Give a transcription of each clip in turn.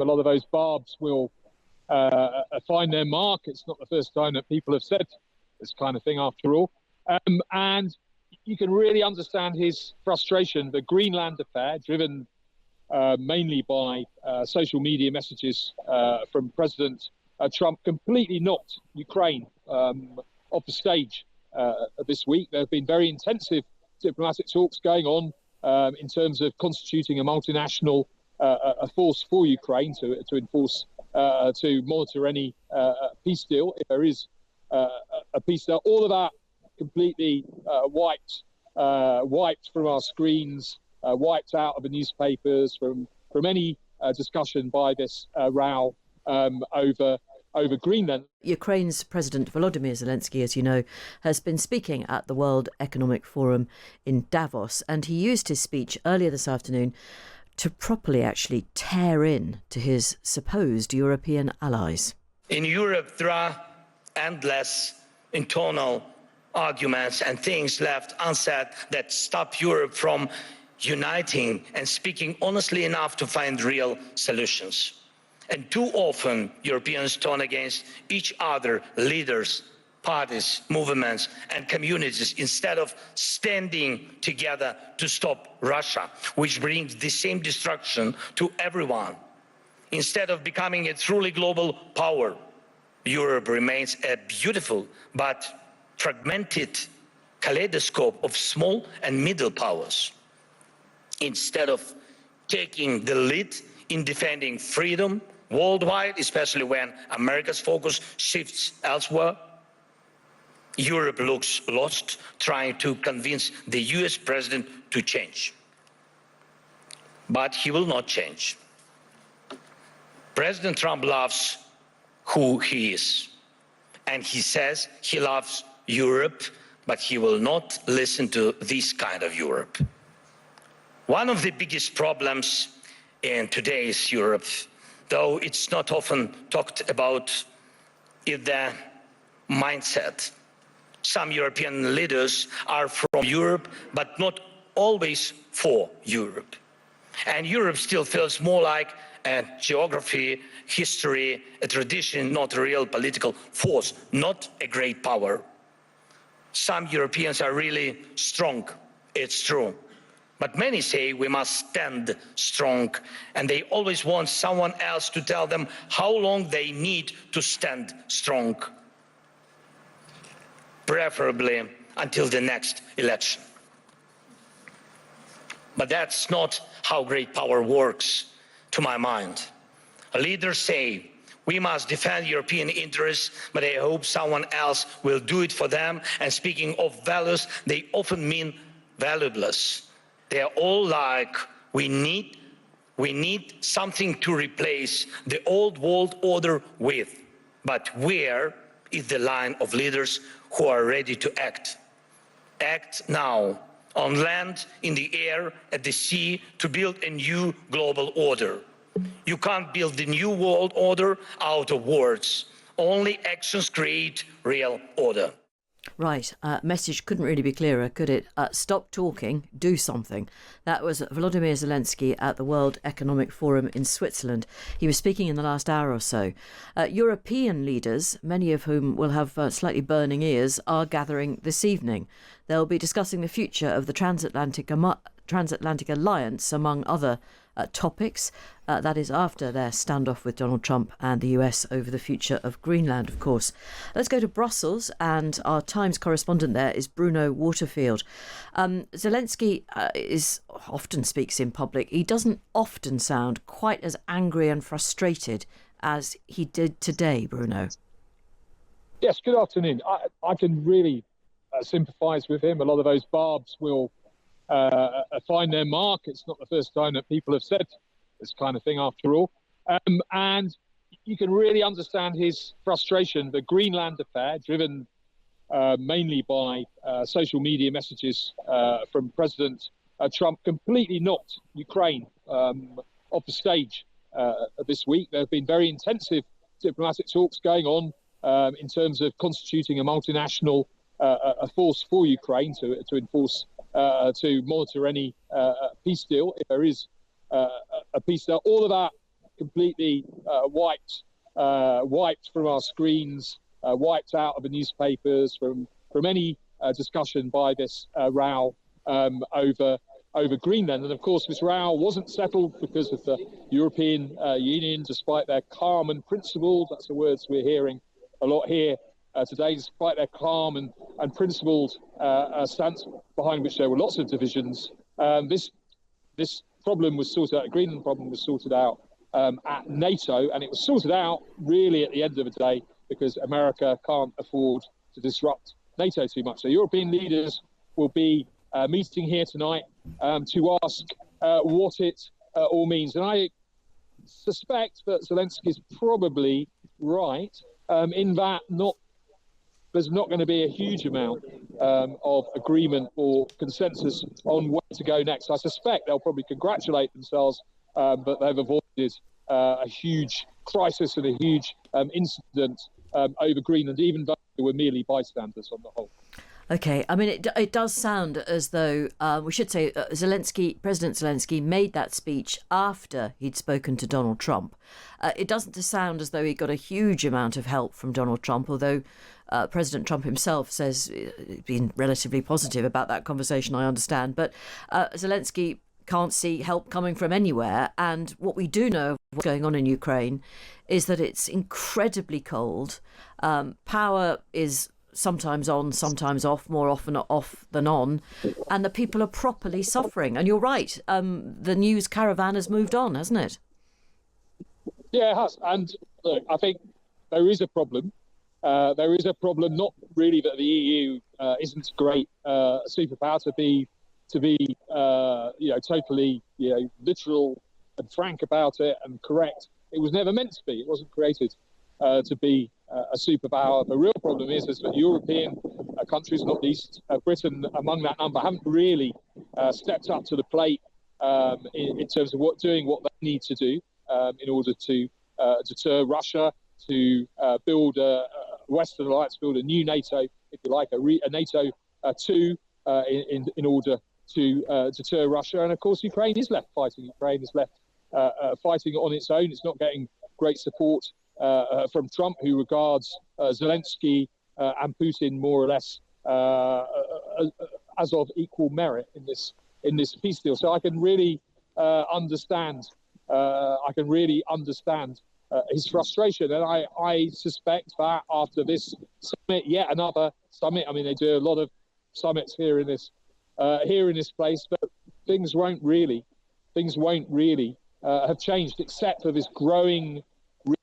A lot of those barbs will find their mark. It's not the first time that people have said this kind of thing, after all. And you can really understand his frustration. The Greenland affair, driven mainly by social media messages from President Trump, completely knocked Ukraine off the stage this week. There have been very intensive diplomatic talks going on in terms of constituting a multinational a force for Ukraine to enforce, to monitor any peace deal, if there is a peace deal. All of that completely wiped from our screens, wiped out of the newspapers, from any discussion by this row over Greenland. Ukraine's President Volodymyr Zelensky, as you know, has been speaking at the World Economic Forum in Davos, and he used his speech earlier this afternoon to properly actually tear in to his supposed European allies. In Europe, there are endless internal arguments and things left unsaid that stop Europe from uniting and speaking honestly enough to find real solutions. And too often, Europeans turn against each other, leaders, parties, movements, and communities, instead of standing together to stop Russia, which brings the same destruction to everyone. Instead of becoming a truly global power, Europe remains a beautiful but fragmented kaleidoscope of small and middle powers. Instead of taking the lead in defending freedom worldwide, especially when America's focus shifts elsewhere, Europe looks lost, trying to convince the US president to change. But he will not change. President Trump loves who he is, and he says he loves Europe, but he will not listen to this kind of Europe. One of the biggest problems in today's Europe, though it's not often talked about, is the mindset. Some European leaders are from Europe, but not always for Europe. And Europe still feels more like a geography, history, a tradition, not a real political force, not a great power. Some Europeans are really strong, it's true. But many say we must stand strong, and they always want someone else to tell them how long they need to stand strong, preferably until the next election. But that's not how great power works, to my mind. Leaders say we must defend European interests, but they hope someone else will do it for them. And speaking of values, they often mean valueless. They are all like, we need something to replace the old world order with. But where is the line of leaders who are ready to act? Act now, on land, in the air, at the sea, to build a new global order. You can't build the new world order out of words. Only actions create real order. Right, message couldn't really be clearer, could it? Stop talking, do something. That was Volodymyr Zelensky at the World Economic Forum in Switzerland. He was speaking in the last hour or so. European leaders, many of whom will have slightly burning ears, are gathering this evening. They'll be discussing the future of the transatlantic alliance, among other topics. That is after their standoff with Donald Trump and the US over the future of Greenland, of course. Let's go to Brussels, and our Times correspondent there is Bruno Waterfield. Zelensky often speaks in public. He doesn't often sound quite as angry and frustrated as he did today, Bruno. Yes, good afternoon. I can really sympathise with him. A lot of those barbs will find their mark. It's not the first time that people have said this kind of thing, after all. And you can really understand his frustration. The Greenland affair, driven mainly by social media messages from President Trump, completely knocked Ukraine off the stage this week. There have been very intensive diplomatic talks going on in terms of constituting a multinational a force for Ukraine to enforce, to monitor any peace deal, if there is a peace deal. All of that completely wiped from our screens, wiped out of the newspapers, from any discussion by this row over Greenland. And of course, this row wasn't settled because of the European Union, despite their calm and principled, that's the words we're hearing a lot here today, despite their calm and principled stance, behind which there were lots of divisions. This problem was sorted out, the Greenland problem was sorted out at NATO, and it was sorted out really at the end of the day because America can't afford to disrupt NATO too much. So European leaders will be meeting here tonight to ask what it all means. And I suspect that Zelensky is probably right in that there's not going to be a huge amount of agreement or consensus on where to go next. I suspect they'll probably congratulate themselves, but they've avoided a huge crisis and a huge incident over Greenland, even though they were merely bystanders on the whole. Okay, I mean, it does sound as though, we should say, President Zelensky made that speech after he'd spoken to Donald Trump. It doesn't sound as though he got a huge amount of help from Donald Trump, although President Trump himself says he's been relatively positive about that conversation, I understand. But Zelensky can't see help coming from anywhere. And what we do know of what's going on in Ukraine is that it's incredibly cold. Power is sometimes on, sometimes off, more often off than on, and the people are properly suffering. And you're right, the news caravan has moved on, hasn't it? Yeah, it has. And look, I think there is a problem. There is a problem, not really that the EU isn't a great superpower to be totally literal and frank about it and correct. It was never meant to be. It wasn't created to be a superpower. The real problem is that European countries, not least Britain among that number, haven't really stepped up to the plate in terms of doing what they need to do in order to deter Russia, to build a Western alliance, build a new NATO, if you like, a NATO 2 in order to deter Russia. And of course, Ukraine is left fighting. Ukraine is left fighting on its own. It's not getting great support from Trump, who regards Zelensky and Putin more or less as of equal merit in this peace deal. So I can really understand. His frustration, and I suspect that after this summit, yet another summit. I mean, they do a lot of summits here in this place, but things won't really have changed, except for this growing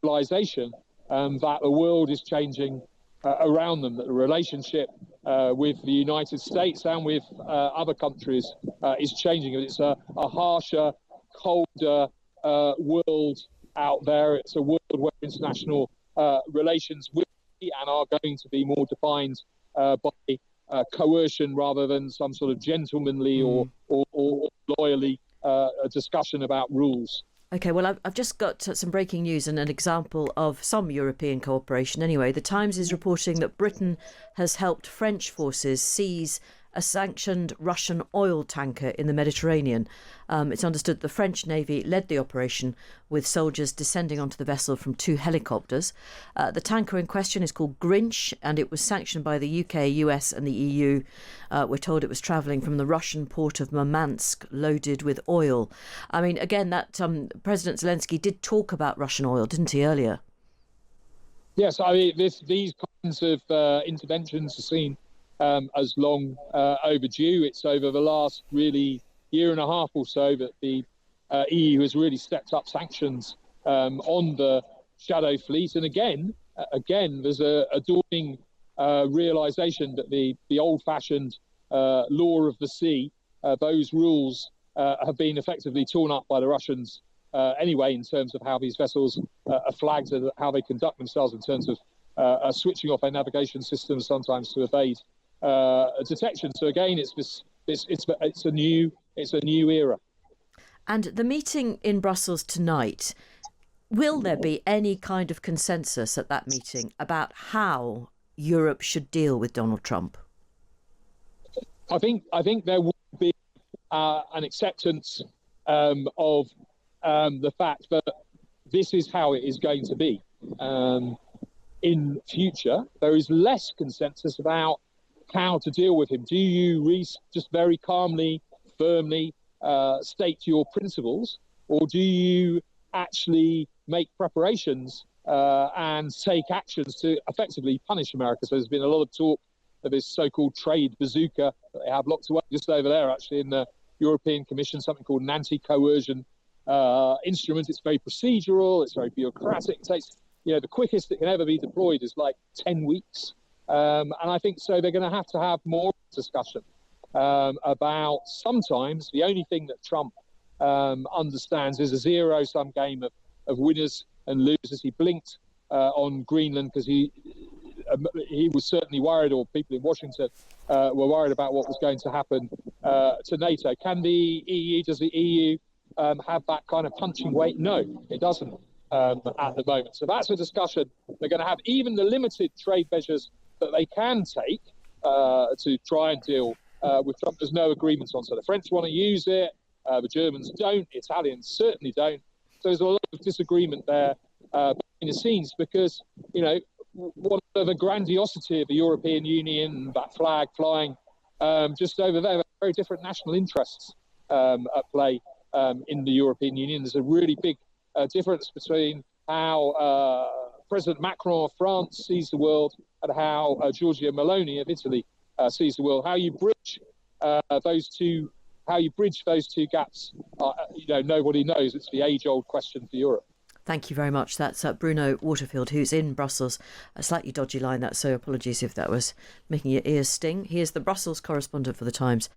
realization that the world is changing around them, that the relationship with the United States and with other countries is changing. It's a harsher, colder world out there. It's a world where international relations will be and are going to be more defined by coercion rather than some sort of gentlemanly or loyally discussion about rules. OK, well, I've just got some breaking news and an example of some European cooperation. Anyway, the Times is reporting that Britain has helped French forces seize a sanctioned Russian oil tanker in the Mediterranean. It's understood the French Navy led the operation, with soldiers descending onto the vessel from 2 helicopters. The tanker in question is called Grinch, and it was sanctioned by the UK, US and the EU. We're told it was travelling from the Russian port of Murmansk, loaded with oil. I mean, again, that President Zelensky did talk about Russian oil, didn't he, earlier? Yes, I mean, these kinds of interventions are seen as long overdue. It's over the last really year and a half or so that the EU has really stepped up sanctions on the shadow fleet. And again, there's a dawning realization that the old-fashioned law of the sea, those rules have been effectively torn up by the Russians anyway, in terms of how these vessels are flagged and how they conduct themselves, in terms of switching off their navigation systems sometimes to evade detection. So again, it's a new era. And the meeting in Brussels tonight, will there be any kind of consensus at that meeting about how Europe should deal with Donald Trump? I think there will be an acceptance of the fact that this is how it is going to be in future. There is less consensus about how to deal with him. Do you just very calmly, firmly state your principles, or do you actually make preparations and take actions to effectively punish America? So there's been a lot of talk of this so-called trade bazooka that they have locked away just over there, actually, in the European Commission, something called an anti-coercion instrument. It's very procedural, it's very bureaucratic. It takes, the quickest it can ever be deployed is like 10 weeks. And I think so they're going to have more discussion about sometimes the only thing that Trump understands is a zero-sum game of winners and losers. He blinked on Greenland because he was certainly worried, or people in Washington were worried about what was going to happen to NATO. Does the EU have that kind of punching weight? No, it doesn't at the moment. So that's a discussion they're going to have. Even the limited trade measures that they can take to try and deal with Trump, there's no agreement on. So the French want to use it, the Germans don't, the Italians certainly don't. So there's a lot of disagreement there behind the scenes because, one of the grandiosity of the European Union, that flag flying just over there, very different national interests at play in the European Union. There's a really big difference between how President Macron of France sees the world and how Giorgia Meloni of Italy sees the world. How you bridge those two gaps, nobody knows. It's the age-old question for Europe. Thank you very much. That's Bruno Waterfield, who's in Brussels. A slightly dodgy line, that, so apologies if that was making your ears sting. He is the Brussels correspondent for The Times.